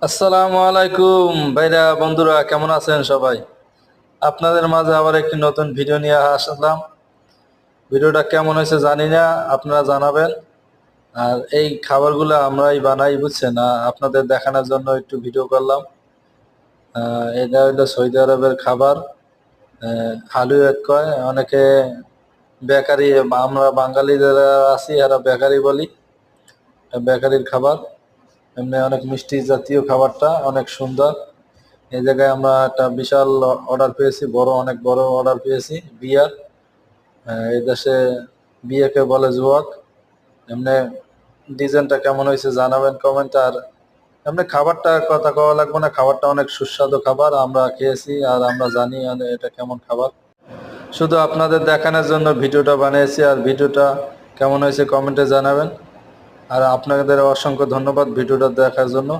আসসালামু আলাইকুম ভাইরা বন্ধুরা, কেমন আছেন সবাই? আপনাদের মাঝে আবার একটি নতুন ভিডিও নিয়ে আসলাম। ভিডিওটা কেমন হয়েছে জানি না, আপনারা জানাবেন। আর এই খাবারগুলো আমরাই বানাই, বুঝছেন না, আপনাদের দেখানোর জন্য একটু ভিডিও করলাম। এটা হলো সৌদি আরবের খাবার। হালুয়াত কয় অনেকে, বেকারি। আমরা বাঙালি যারা আছি এরা বেকারি বলি। বেকারির খাবার, এমনি অনেক মিষ্টি জাতীয় খাবারটা অনেক সুন্দর। এই জায়গায় আমরা একটা বিশাল অর্ডার পেয়েছি, অনেক বড় অর্ডার পেয়েছি বিয়ার। এই দেশে বিয়েকে বলে জুয়াক। এমনি ডিজাইনটা কেমন হয়েছে জানাবেন কমেন্ট। আর এমনি খাবারটা কথা কওয়া লাগবে না, খাবারটা অনেক সুস্বাদু খাবার, আমরা খেয়েছি আর আমরা জানি এটা কেমন খাবার। শুধু আপনাদের দেখানোর জন্য ভিডিওটা বানিয়েছি, আর ভিডিওটা কেমন হয়েছে কমেন্টে জানাবেন। আর আপনাদের অসংখ্য ধন্যবাদ ভিডিওটা দেখার জন্য।